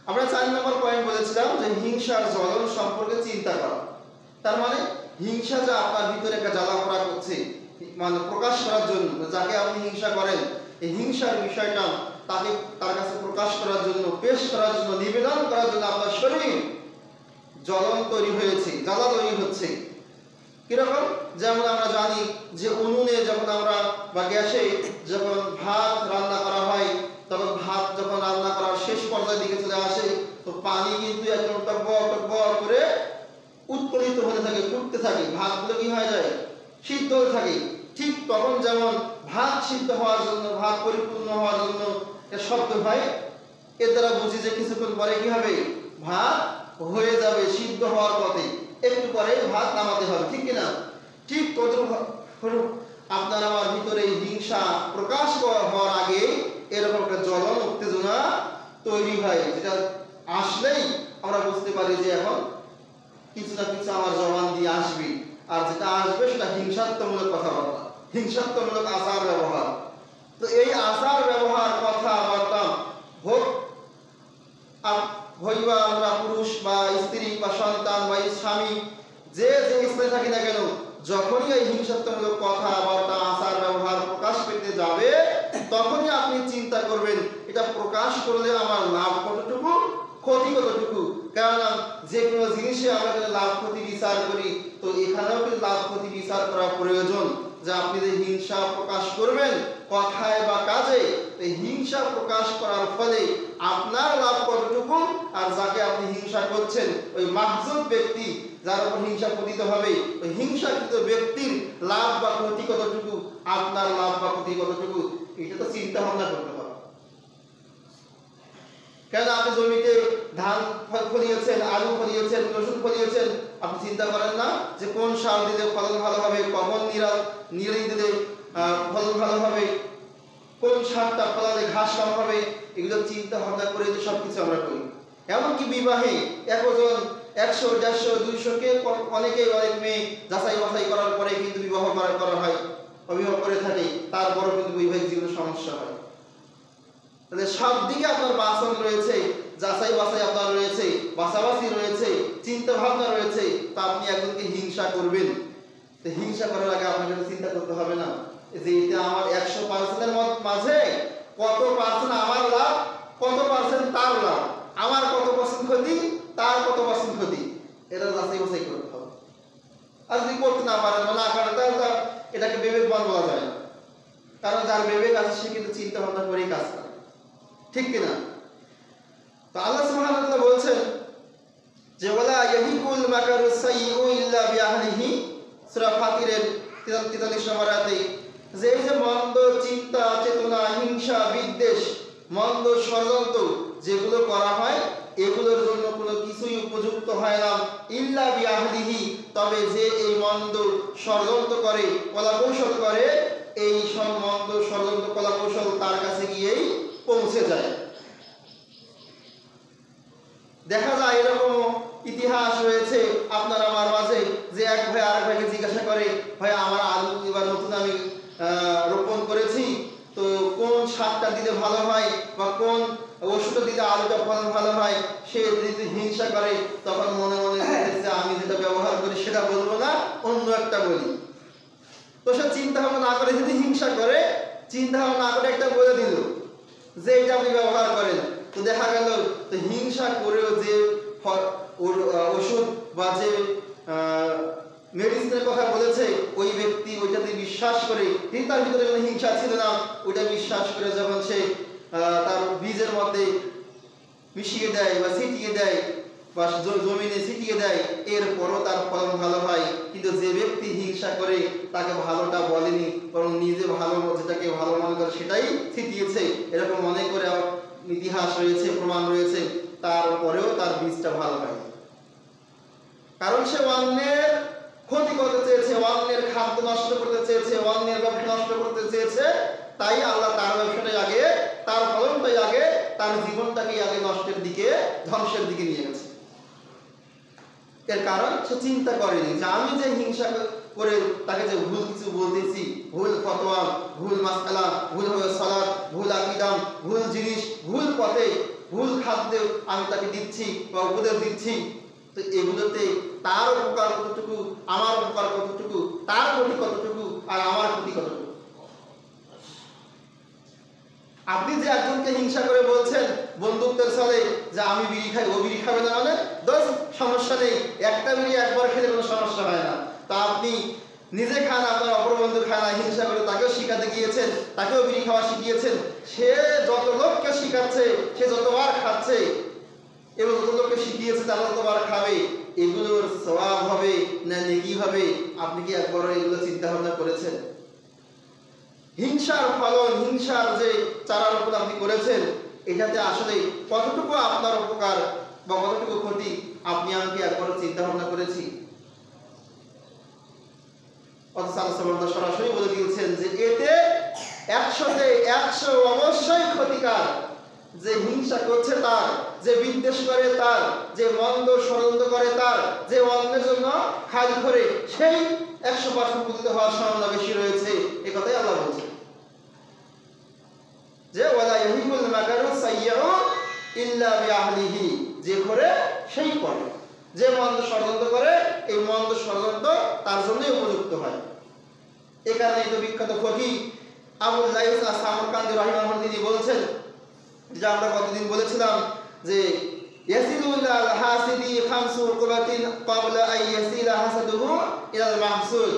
আমরা 4 নম্বর পয়েন্ট বলেছিলাম যে হিংসার জ্বলন সম্পর্কে চিন্তা করা। তার মানে হিংসা যে আপনার ভিতরে একটা জ্বালাপোড়া করছে, মানে প্রকাশ করার জন্য, যাকে আপনি হিংসা করেন এই হিংসার বিষয়টা তাকে তার কাছে প্রকাশ করার জন্য, পেশ করার জন্য, নিবেদন করার জন্য আপনার শরীর জ্বলন তৈরি হয়েছে, জ্বালা তৈরি হচ্ছে। কিরকম? যেমন আমরা জানি যে উনুনে যখন আমরা বা গ্যাসে যখন ভাত রান্না করা হয়, তখন ভাত যখন রান্না করার শেষ পর্যায়ের দিকে চলে আসে, তো পানি কিন্তু একদম টকবক টকবক করে উত্তোলিত হতে থাকে, ফুটতে থাকে, ভাতগুলো কি হয়ে যায়? সিদ্ধ হতে থাকে। ঠিক তখন যেমন ভাত সিদ্ধ হওয়ার জন্য, ভাত পরিপূর্ণ হওয়ার জন্য একটা শব্দ হয়, এর দ্বারা বুঝি যে কিছুক্ষণ পরে কি হবে? ভাত হয়ে যাবে, সিদ্ধ হওয়ার পথে, একটু পরে ভাত নামাতে হবে, ঠিক কিনা? ঠিক তদ্রূপ আপনার আমার ভিতরে হিংসা প্রকাশ হওয়ার আগে এরকম একটা জ্বলন, উত্তেজনা তৈরি হয়, যেটা আসলেই আমরা বুঝতে পারি যে এখন কিছু না কিছু আমার জবান দিয়ে আসবে, আর যেটা আসবে সেটা হিংসাত্মমূলক কথাবার্তা, হিংসাত্মমূলক আচার ব্যবহার। তো এই আচার ব্যবহার, কথাবার্তা হোক হইবা আমরা পুরুষ বা স্ত্রী বা সন্তান বা স্বামী, যে যে স্থানে থাকি না কেন, যখনই এই হিংসাত্মমূলক কথাবার্তা, আচার ব্যবহার প্রকাশ পেতে যাবে, তখনই আপনি চিন্তা করবেন এটা প্রকাশ করলে আমার লাভ কতটুকু, ক্ষতি কতটুকু। কেননা যে কোনো জিনিসে আমরা যদি লাভ ক্ষতি বিচার করি, তো এখানেও কিন্তু লাভ ক্ষতি বিচার করা প্রয়োজন। যে আপনি যে হিংসা প্রকাশ করবেন কথায় বা কাজে, এই হিংসা প্রকাশ করার ফলে আপনার লাভ কতটুকু, আর যাকে আপনি হিংসা করছেন ওই মাহজুব ব্যক্তি, যার উপর হিংসা পতিত হবে, ওই হিংসাকৃত ব্যক্তির লাভ বা ক্ষতি কতটুকু, আপনার লাভ বা ক্ষতি কতটুকু, এটা তো চিন্তা ভাবনা করতে হবে। কেন আপনি জমিতে ধান ফলিয়েছেন, আলু ফলিয়েছেন, রসুন ফলিয়েছেন, আপনি চিন্তা করেন না যে কোন সার দিলে ফলন ভালো হবে, কখন নিড়ানি দিলে ফলন ভালো হবে, কোন সারটা ফলালে ঘাস কম হবে, এগুলো চিন্তা ভাবনা করে যে সবকিছু আমরা করি। এমনকি বিবাহে একজন 100, 150, 200 কে অনেক মেয়ে যাচাই বাছাই করার পরে কিন্তু বিবাহ করা হয়, অবিবাহ করে থাকে, তারপরও কিন্তু বৈবাহিক জীবনে সমস্যা হয়। তাহলে সব দিকে আপনার বাসন রয়েছে, যাচাই বাছাই আপনার রয়েছে, বাছাবাছি রয়েছে, চিন্তা ভাবনা রয়েছে, তা আপনি একজনকে হিংসা করবেন। তো হিংসা করার আগে আপনাকে চিন্তা করতে হবে না যে এটা আমার 100%-এর মাঝে কত পার্সেন্ট আমার লাভ, কত পার্সেন্ট তার লাভ, আমার কত পার্সেন্ট ক্ষতি, তার কত পার্সেন্ট ক্ষতি, এটা যাচাই বাছাই করতে হবে। আর যদি করতে না পারেন বা না করেন, তাহলে এটাকে বিবেকবান বলা যায় না। কারণ যার বিবেক আছে সে কিন্তু চিন্তা ভাবনা করেই কাজ করে, ঠিক কিনা? তো আল্লাহ সুবহানাহু ওয়া তাআলা বলছেন যে ওয়ালা ইয়াহিকুল মাকারু সাইয়্যু ইল্লা বিআহলিহি, সূরা ফাতিরের 43 নম্বর আয়াতে, যে এই যে মন্দ চিন্তা, চেতনা, হিংসা, বিদ্বেষ, মন্দ ষড়যন্ত্র যেগুলো করা হয়, এগুলোর জন্য কোনো কিছুই উপযুক্ত হয় না ইল্লা বিআহলিহি, তবে যে এই মন্দ ষড়যন্ত্র করে, কলাকৌশল করে, এই সব মন্দ ষড়যন্ত্র কলাকৌশল তার কাছে গিয়েই পৌঁছে যায়। দেখা যায় এরকম ইতিহাস রয়েছে আপনার আমার মাঝে, যে এক ভাই আরেক ভাইকে জিজ্ঞাসা করে, ভাই আমার আলু এবার নতুন আমি রোপণ করেছি, তো কোন সারটা দিলে ভালো হয় বা কোন ওষুধটা দিলে আলুটা ফলন ভালো হয়। সে যদি হিংসা করে, তখন মনে মনে আমি যেটা ব্যবহার করি সেটা বলবো না, অন্য একটা বলি। তো সে চিন্তা ভাবনা না করে, যদি হিংসা করে, চিন্তা ভাবনা না করে একটা বলে দিল যে এটা আপনি ব্যবহার করেন, তো দেখা গেল তো হিংসা করেও যে ওষুধ বা যে মেডিসিনের কথা বলেছে, ওই ব্যক্তি ওইটাতে বিশ্বাস করে, কিন্তু তার ভিতরে কোনো হিংসা ছিল না, ওইটা বিশ্বাস করে যখন সে তার বীজের মধ্যে মিশিয়ে দেয় বা ছিটিয়ে দেয় বা জমিনে ছিটিয়ে দেয়, এরপরও তার ফলন ভালো হয়। কিন্তু যে ব্যক্তি হিংসা করে, তাকে ভালোটা বলেনি, বরং নিজে ভালো, যেটাকে ভালো মনে করে সেটাই ছিটিয়েছে, এরকম মনে করে ইতিহাস রয়েছে, প্রমাণ রয়েছে, তারপরেও তার বীজটা ভালো হয়। কারণ সে অন্যের ক্ষতি করতে চেয়েছে, অন্যের খাদ্য নষ্ট করতে চেয়েছে, অন্যের ব্যবসা নষ্ট করতে চেয়েছে, তাই আল্লাহ তার ব্যবসাটাই আগে, তার ফলনটাই আগে, তার জীবনটাকেই আগে নষ্টের দিকে, ধ্বংসের দিকে নিয়ে গেছে। এর কারণ সে চিন্তা করেনি যে আমি যে হিংসা করে তাকে যে ভুল কিছু বলতেছি, ভুল ফতোয়া, ভুল মাসআলা, ভুল সালাত, ভুল আকীদা, ভুল জিনিস, ভুল পথে, ভুল খাদ্য আমি তাকে দিচ্ছি বা উপদেশ দিচ্ছি, তো এগুলোতে তার উপকার কতটুকু, আমার উপকার কতটুকু, তার ক্ষতি কতটুকু আর আমার ক্ষতি কতটুকু। আপনি যে একজনকে হিংসা করে বলছেন বন্ধুত্বের ছলে যে আমি বিড়ি খাই, ও বিড়ি খাবে না, মানে দোষ, সমস্যা নেই, একটা বিড়ি একবার খেলে কোনো সমস্যা হয় না। তা আপনি নিজে খান, আপনার অপর বন্ধু খায় না, হিংসা করে তাকেও শিখাতে গিয়েছেন, তাকেও বিড়ি খাওয়া শিখিয়েছেন। সে যত লোককে শিখাচ্ছে, সে যতবার খাচ্ছে এবং যত লোককে শিখিয়েছে তারা যতবার খাবে, এগুলোর সওয়াব হবে না নেকি হবে, আপনি কি একবার এগুলো চিন্তা ভাবনা করেছেন? হিংসার ফলন, হিংসার যে চারা রোপণ আপনি করেছেন, এটাতে আসলে কতটুকু আপনার উপকার বা কতটুকু ক্ষতি আপনি আমাকে একবার চিন্তা ভাবনা করেছি? অথচ আল্লাহ সরাসরি বলে দিয়েছেন যে এতে 100-তে 100 অবশ্যই ক্ষতিকার। যে হিংসা করছে তার, যে বিদ্বেষ করে তার, যে মন্দ ষড়যন্ত্র করে তার, যে অন্যের জন্য খাল করে, সেই 100% পতিত হওয়ার সম্ভাবনা বেশি রয়েছে। এ কথাই আল্লাহ বলছেন যে ওয়ালা ইয়াহিকুল মাকারু সাইয়্যু ইল্লা বিআহলিহি, যে করে সেই করে, যে মন্দ ষড়যন্ত্র করে এই মন্দ ষড়যন্ত্র তার জন্যই উপযুক্ত হয়। এই কারণেই তো বিখ্যাত ফকিহ আবুল লাইস আস-সামারকান্দি রাহিমাহুল্লাহ তিনি বলছেন, যে আমরা কতদিন বলেছিলাম যে ইয়াসিলুল হাসিদি খামসু উকুবাতিন ক্বাবলা আন ইয়াসিলা হাসাদুহু ইলাল মাহসুদ,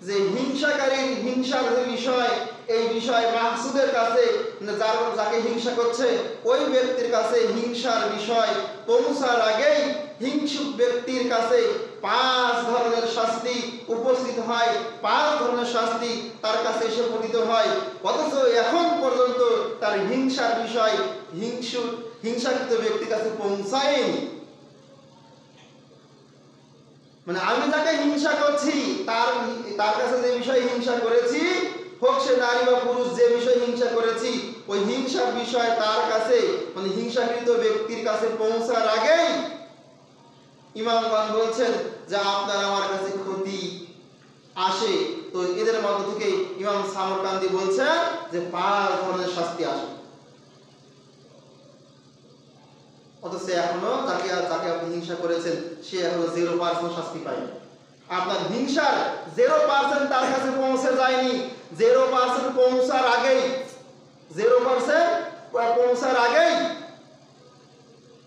যে হিংসাকারীর হিংসার যে বিষয়, এই বিষয় মাহসুদের কাছে, যাকে হিংসা করছে ওই ব্যক্তির কাছে হিংসার বিষয় পৌঁছার আগেই হিংসুক ব্যক্তির কাছে 5 ধরনের শাস্তি উপস্থিত হয়, 5 ধরনের শাস্তি তার কাছে এসে পতিত হয়। অথচ এখন পর্যন্ত তার হিংসার বিষয় হিংসাকৃত ব্যক্তির কাছে পৌঁছায়নি। মানে আমি যাকে হিংসা করছি তার কাছে যে বিষয় হিংসা করেছি, হোক সে নারী বা পুরুষ, যে বিষয় হিংসা করেছি ওই হিংসার বিষয় তার কাছে, মানে হিংসাকৃত ব্যক্তির কাছে পৌঁছার আগেই ইমামগণ বলছেন যে আপনার আমার কাছে ক্ষতি আসে। তো এদের মধ্য থেকে ইমাম সামরকান্দি বলছেন যে 5 ধরনের শাস্তি আসে। অথচ এখনো যাকে আপনি হিংসা করেছেন সে এখনো 0% শাস্তি পায়নি। আপনার হিংসার 0% তার কাছে পৌঁছে যায়নি। 0% পৌঁছার আগেই, 0% পৌঁছার আগেই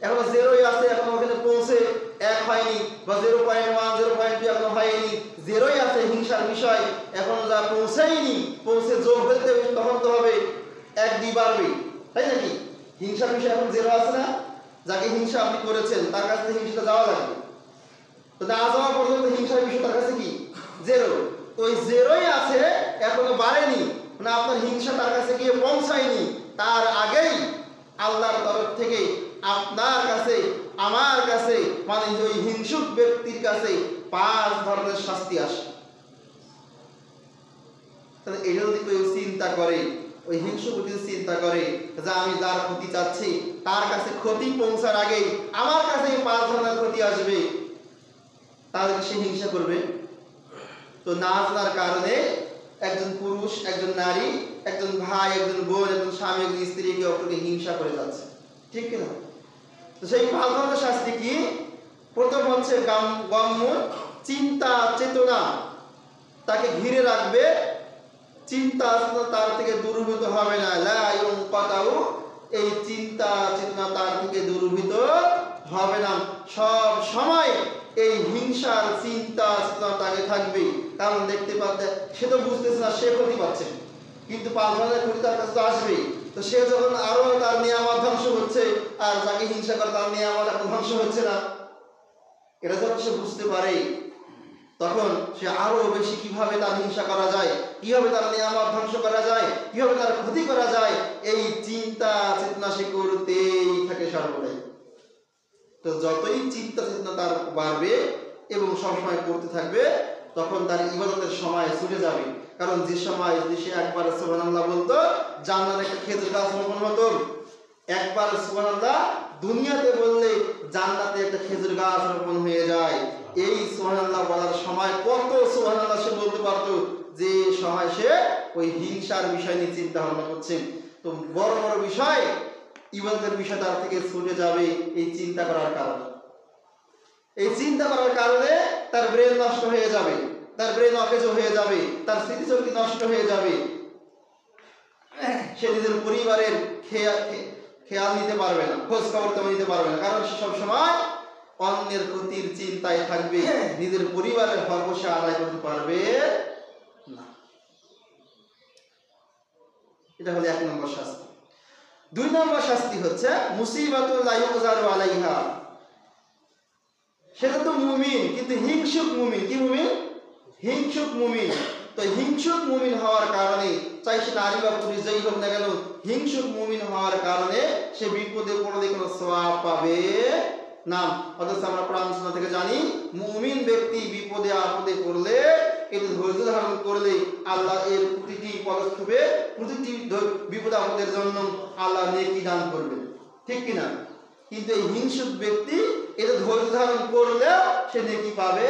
এখনো 0ই আছে, এখনো ওখানে পৌঁছে 1 হয়নি, বা 0.1 0.2 এখনো হয়নি, 0ই আছে হিংসার বিষয়, এখনো যা পৌঁছেইনি, পৌঁছে যোগ হতে তখন তো হবে 1-2 বাড়বে, তাই নাকি? হিংসার বিষয় এখন 0 আছে না? যাকে হিংসা আপনি করেছেন তার কাছে হিংসাটা যাওয়া লাগবে, তো না যাওয়া পর্যন্ত হিংসার বিষয় তার কাছে কি 0, তো ওই 0ই আছে, এখনো বাড়েনি, মানে আপনার হিংসা তার কাছে গিয়ে পৌঁছায়নি। তার আগেই আল্লাহর তরফ থেকে আপনার কাছে, আমার কাছে, মানে ওই হিংসুক ব্যক্তির কাছে 5 ধরনের শাস্তি আসে। তাহলে এটা যদি কেউ চিন্তা করে, ওই হিংসুক ব্যক্তি চিন্তা করে যে আমি যার ক্ষতি চাচ্ছি তার কাছে ক্ষতি পৌঁছার আগেই আমার কাছে 5 ধরনের ক্ষতি আসবে, তাহলে সে হিংসা করবে? তো না জানার কারণে একজন পুরুষ, একজন নারী, একজন ভাই, একজন বোন, একজন স্বামী, একজন স্ত্রী একে অপরকে হিংসা করে যাচ্ছে, ঠিক কিনা? তো সেই 5 ধরনের শাস্তি কি? প্রথম হচ্ছে গম্য চিন্তা চেতনা তাকে ঘিরে রাখবে, চিন্তা তার থেকে দূরীভূত হবে না। লা ইউনকাতাউ, এই চিন্তা চেতনা তার থেকে দূরীভূত হবে না, সব সময় এই হিংসার চিন্তা চেতনা তাকে থাকবে। কারণ দেখতে পাচ্ছে, সে তো বুঝতেছে না সে ক্ষতি পাচ্ছে, কিন্তু 5 ধরনের ক্ষতি তার কাছে তো আসবেই। তো সে যখন আরো তার নিয়ামত ধ্বংস হচ্ছে, আর যাকে হিংসা করে তার নিয়ামত এখন ধ্বংস হচ্ছে না, এটা যখন সে বুঝতে পারে, তখন সে আরো বেশি কিভাবে তার হিংসা করা যায়, কিভাবে তার নিয়ামত ধ্বংস করা যায়, কিভাবে তার ক্ষতি করা যায়, এই চিন্তা চেতনা সে করতেই থাকে সর্বদাই। তো যতই চিন্তা চেতনা তার বাড়বে এবং সবসময় করতে থাকবে, তখন তার ইবাদতের সময় ছুটে যাবে। কারণ যে সময় যদি সে একবার সুবহানাল্লাহ বলতো, জান্নাতে একটা খেজুর গাছ রোপণ হতো। একবার সুবহানাল্লাহ দুনিয়াতে বললে জান্নাতে একটা খেজুর গাছ রোপণ হয়ে যায়। এই সুবহানাল্লাহ বলার সময় কত সুবহানাল্লাহ সে বলতে পারতো, যে সময় সে ওই হিংসার বিষয় নিয়ে চিন্তা ভাবনা করছে। তো বড় বড় বিষয় ইবাদতের বিষয় তার থেকে ছুটে যাবে এই চিন্তা করার কারণে। এই চিন্তা করার কারণে তার ব্রেন নষ্ট হয়ে যাবে, তার ব্রেন অকেজ হয়ে যাবে, তার স্মৃতিশক্তি নষ্ট হয়ে যাবে, সে নিজের পরিবারের খেয়াল নিতে পারবে না, খোঁজ খবর তেমন নিতে পারবে না, কারণ সে সবসময় অন্যের ক্ষতির চিন্তায় থাকবে, নিজের পরিবারের হক সে আদায় করতে পারবে না। এটা হলো 1 নম্বর শাস্তি। 2 নম্বর শাস্তি হচ্ছে মুসিবাতুল লা ইউজারু আলাইহা। সেটা তো মুমিন, কিন্তু হিংসুক মুমিন। কি মুমিন? হিংসুক মুমিন। তো হিংসুক মুমিন হওয়ার কারণে, চাই সে নারী বা পুরুষ যেই হোক না কেন, হিংসুক মুমিন হওয়ার কারণে সে বিপদে পড়লে কোনো সওয়াব পাবে না। অথচ আমরা কোরআন সুন্নাহ থেকে জানি মুমিন ব্যক্তি বিপদে আপদে পড়লে, এটি ধৈর্য ধারণ করলে আল্লাহ এর প্রতিটি পদক্ষেপে, প্রতিটি বিপদ আপদের জন্য আল্লাহ নেকি দান করবে, ঠিক কিনা? কিন্তু এই হিংসুক ব্যক্তি এটা ধৈর্য ধারণ করলে সে নেকি পাবে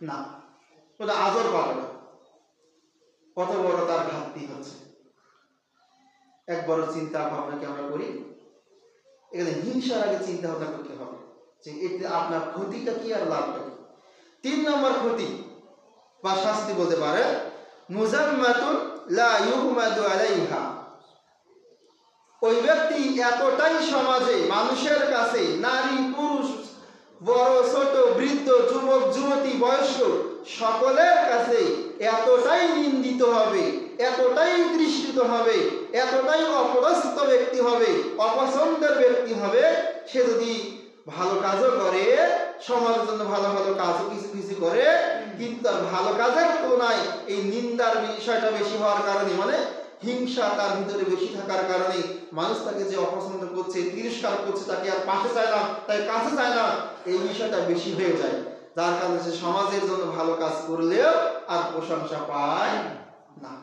না, ওটা আজর পাবে না। কত বড় তার ঘাটতি হচ্ছে। এক বড় চিন্তা ভাবনাকে আমরা করি, এখানে হিংসার আগে চিন্তা ভাবনা করতে হবে যে এতে আপনার ক্ষতিটা কি আর লাভটা কি। 3 নম্বর ক্ষতি বা শাস্তি বলতে পারে মুজাম্মাতুন লা ইউহমাদু আলাইহা। ওই ব্যক্তি এতটাই সমাজে মানুষের কাছে, নারী পুরুষ, বড় ছোট, বৃদ্ধ, যুবক যুবতী, বয়স্ক সকলের কাছে এতটাই নিন্দিত হবে, এতটাই তৃষ্ণিত হবে, এতটাই অপদস্থ ব্যক্তি হবে, অপছন্দের ব্যক্তি হবে। সে যদি ভালো কাজও করে, সমাজের জন্য ভালো ভালো কাজও কিছু কিছু করে, কিন্তু তার ভালো কাজের তুলনায় এই নিন্দার বিষয়টা বেশি হওয়ার কারণে, মানে হিংসা তার ভিতরে বেশি থাকার কারণে মানুষ তাকে যে অপছন্দ করছে, তিরস্কার করছে, তাকে আর পাশে চায় না, তাই কাছে চায় না, এই বিষয়টা বেশি হয়ে যায়। যার কারণে সে সমাজের জন্য ভালো কাজ করলেও আর প্রশংসা পায় না।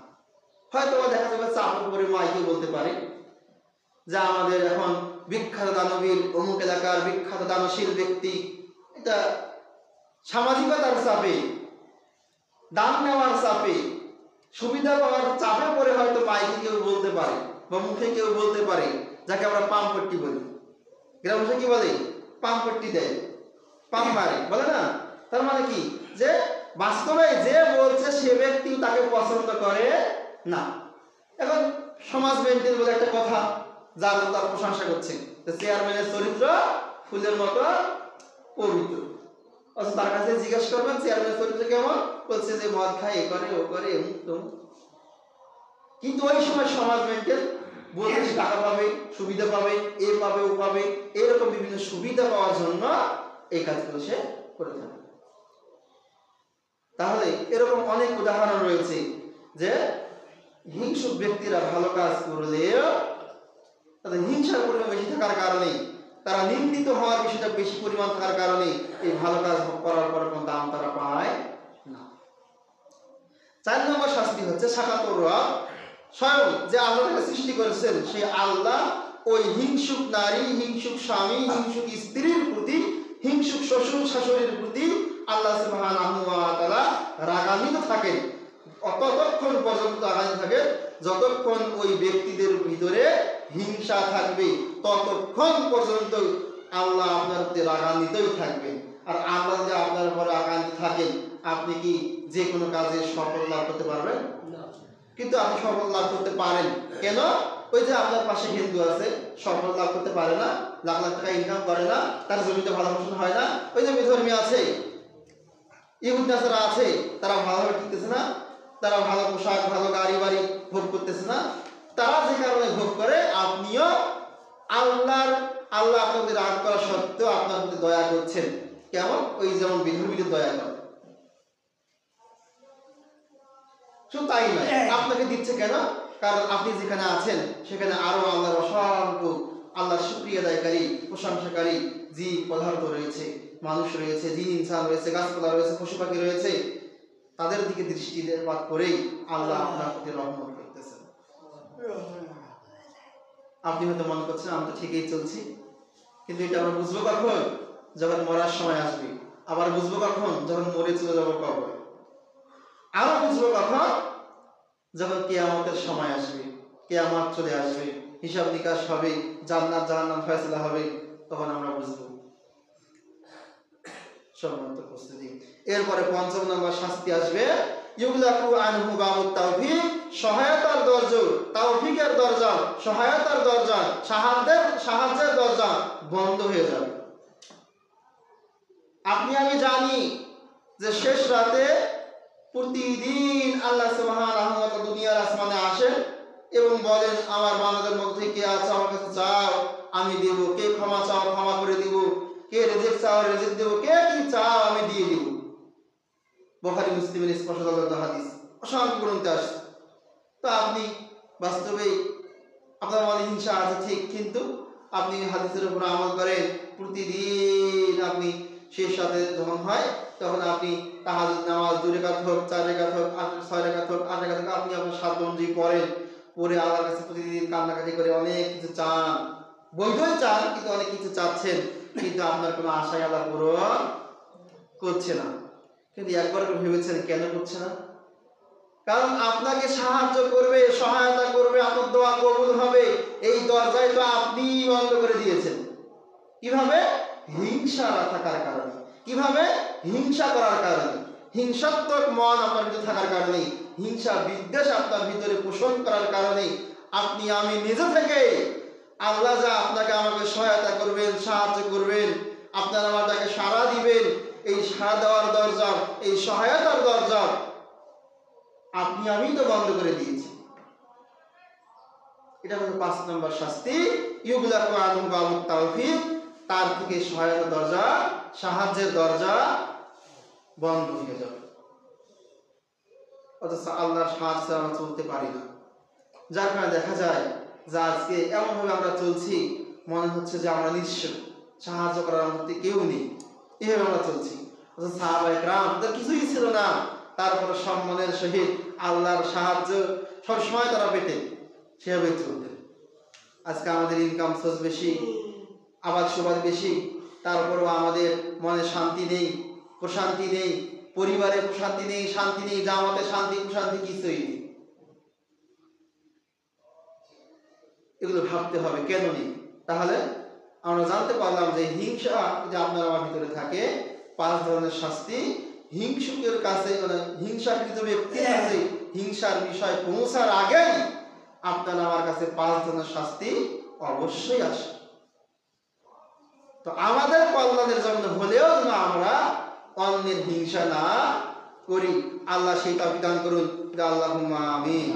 হয়তো দেখা যাবে চাপ করে মাইকে বলতে পারে যে আমাদের এখন বিখ্যাত দানবীর অমুক এলাকার বিখ্যাত দানশীল ব্যক্তি, এটা সামাজিকতার চাপে, দান নেওয়ার চাপে, সুবিধা পাওয়ার চাপে পড়ে হয়তো মাইকে কেউ বলতে পারে বা মুখে কেউ বলতে পারে, যাকে আমরা পাম্পট্টি বলি। গ্রাম ভাষায় কি বলে? পাম্পট্টি দেয়, পাম্প মারে, বলে না? তার মানে কি, যে বাস্তবে যে বলছে সে ব্যক্তি তাকে পছন্দ করে না। এখন সমাজ মেনটেন বলে একটা কথা, যার তার প্রশংসা করছে, চেয়ারম্যানের চরিত্র ফুলের মতো পবিত্র। অথচ তার কাছে জিজ্ঞেস করবেন চেয়ারম্যানের চরিত্র কেমন, বলছে যে মদ খায়, এ করে, ও করে, এমুক তমুক। কিন্তু ওই সময় সমাজ মেনটেন বলতে টাকা পাবে, সুবিধা পাবে, এ পাবে, ও পাবে, এরকম বিভিন্ন সুবিধা পাওয়ার জন্য এই কাজগুলো সে করে থাকে। তাহলে এরকম অনেক উদাহরণ রয়েছে যে হিংসুক ব্যক্তিরা ভালো কাজ করলেও তাদের হিংসার পরিমাণ বেশি থাকার কারণে, তারা নিন্দিত হওয়ার বিষয়টা বেশি পরিমাণ থাকার কারণে এই ভালো কাজ করার পরে কোনো দাম তারা পায় না। 4 নম্বর শাস্তি হচ্ছে সাকাতুর রব। স্বয়ং যে আল্লাহ তাকে সৃষ্টি করেছেন সেই আল্লাহ ওই হিংসুক নারী, হিংসুক স্বামী, হিংসুক স্ত্রীর প্রতি, হিংসুক শ্বশুর শাশুড়ির প্রতি আল্লাহ সুবহানাহু ওয়া তাআলা রাগান্বিত থাকেন। ততক্ষণ পর্যন্ত রাগান্বিত থাকে যতক্ষণ ওই ব্যক্তিদের ভিতরে হিংসা থাকবে, ততক্ষণ পর্যন্ত আল্লাহ আপনার প্রতি রাগান্বিতই থাকবেন। আর আল্লাহ যদি আপনার উপর রাগান্বিত থাকেন, আপনি কি যে কোনো কাজে সফল লাভ করতে পারবেন? কিন্তু আপনি সফল লাভ করতে পারেন কেন? ওই যে আপনার পাশে হিন্দু আছে, সফল লাভ করতে পারে না, লাখ লাখ টাকা ইনকাম করে না, তার জমিতে ভালো ফসল হয় না। ওই যে বিধর্মী আছে, ইহুদি নাসারা আছে, তারা ভালোভাবে টিকতেছে না, তারা ভালো পোশাক, ভালো গাড়ি বাড়ি ভোগ করতেছে না। তারা যে কারণে ভোগ করে, আপনিও আল্লাহ আপনার প্রতি রাগ করা সত্ত্বেও আপনার প্রতি দয়া করছেন। কেমন? ওই যেমন বিধর্মীদের দয়া করে। শুধু তাই নয়, আপনাকে দিচ্ছে কেন? কারণ আপনি যেখানে আছেন সেখানে আরো আল্লাহর অসংখ্য, আল্লাহ শুকরিয়া আদায়কারী, প্রশংসাকারী জীব পদার্থ রয়েছে, মানুষ রয়েছে, জিন ইনসান রয়েছে, গাছপালা রয়েছে, পশু পাখি রয়েছে। তাদের দিকে দৃষ্টিপাত করেই আল্লাহ আপনার প্রতি রহমত করতেছেন। আপনি হয়তো মনে করছেন আমি তো ঠিকই চলছি, কিন্তু এটা আমরা বুঝবো কখন? যখন মরার সময় আসবে। আবার বুঝবো কখন? যখন মরে চলে যাবো কবরে। আরো বুঝবো কখন? যখন কিয়ামতের সময় আসবে, কিয়ামত চলে আসবে, হিসাব নিকাশ হবে, জান্নাত জাহান্নাম ফয়সালা হবে, তখন আমরা বুঝবো। সম্মানিত উপস্থিতি, এরপরে ৫ম নম্বর শাস্তি আসবে ইউগলাকু আনহু বাবুত তাওফিক, সহায়তার দরজা, তাওফিকের দরজা, সহায়তার দরজা, সাহায্যের দরজা বন্ধ হয়ে যাবে। আপনি আমি জানি যে শেষ রাতে প্রতিদিন আল্লাহ সুবহানাহু ওয়া তাআলা দুনিয়ার আসমানে আসেন এবং বলেন, আমার বান্দাদের মধ্যে কে আছে আমার কাছে চাও আমি দেব, কে ক্ষমা চাও ক্ষমা করে দিব, কে রিজিক চাও রিজিক দেব, কে কি চাও আমি দিয়ে দিব। বুখারী মুসলিমের স্পষ্ট হাদিস, অসংখ্য গ্রন্থে আসছে। তো আপনি বাস্তবে আপনার মনে হিংসা আছে ঠিক, কিন্তু আপনি হাদিসের উপর আমল করেন, প্রতিদিন আপনি শেষ রাতে যখন হয় তখন আপনি তাহাজ্জুদ নামাজ 2 রাকাত হোক, 4 রাকাত হোক, 6 রাকাত হোক, 8 রাকাত হোক, আপনি আপনার সাধ্য অনুযায়ী পড়েন, পরে আল্লাহর কাছে প্রতিদিন কান্নাকাটি করে অনেক কিছু চান, বৈধই চান, কিন্তু অনেক কিছু চাচ্ছেন, কিন্তু আপনার কোনো আশায় আল্লাহ পূরণ করছে না। কিন্তু একবার করে ভেবেছেন কেন করছে না? কারণ আপনাকে সাহায্য করবে, সহায়তা করবে, আপনার দোয়া কবুল হবে, এই দরজায় তো আপনি বন্ধ করে দিয়েছেন। কিভাবে? হিংসা থাকার কারণে। কিভাবে? হিংসা করার কারণে, হিংসাত্মক মন আপনার ভিতরে থাকার কারণে, হিংসা বিদ্বেষ আপনার ভিতরে পোষণ করার কারণে আপনি আমি নিজে থেকে আল্লাহ যা আপনাকে আমাকে সহায়তা করবেন, সাহায্য করবেন, আপনার আমার তাকে সাড়া দিবেন, এই সাড়া দেওয়ার দরজা, এই সহায়তার দরজা আপনি আমি তো বন্ধ করে দিয়েছি। এটা হলো 5 নম্বর শাস্তি, ইউগলাকু আনহু বাবুত তাওফিক, তার থেকে সহায়তার দরজা, সাহায্যের দরজা বন্ধ হয়ে যাবে। অথচ আল্লাহর সাহায্যে আমরা চলতে পারি না, যার কারণে দেখা যায় যে আজকে এমনভাবে আমরা চলছি মনে হচ্ছে যে আমরা নিঃস্ব, সাহায্য করার মধ্যে কেউ নেই, এভাবে আমরা চলছি। অথচ সাহাবায়ে কেরাম তাদের কিছুই ছিল না, তারপরে সম্মানের সহিত আল্লাহর সাহায্য সবসময় তারা পেতেন, সেভাবে চলতেন। আজকে আমাদের ইনকাম সোর্স বেশি, আবাদ সুবাদ বেশি, তারপরেও আমাদের মনে শান্তি নেই, প্রশান্তি নেই, পরিবারে প্রশান্তি নেই, শান্তি নেই, জামাতে শান্তি প্রশান্তি কিছুই নেই। এগুলো ভাবতে হবে কেন নেই। তাহলে আমরা জানতে পারলাম যে হিংসা যদি আপনার আমার ভিতরে থাকে, 5 ধরনের শাস্তি হিংসুকের কাছে, মানে হিংসাকৃত ব্যক্তির কাছে হিংসার বিষয় পৌঁছার আগেই আপনার আমার কাছে 5 ধরনের শাস্তি অবশ্যই আসে। তো আমাদের কল্যাণের জন্য হলেও যেন আমরা অন্যের হিংসা না করি। আল্লাহ সেই তৌফিক দান করুন। আল্লাহুম্মা আমিন।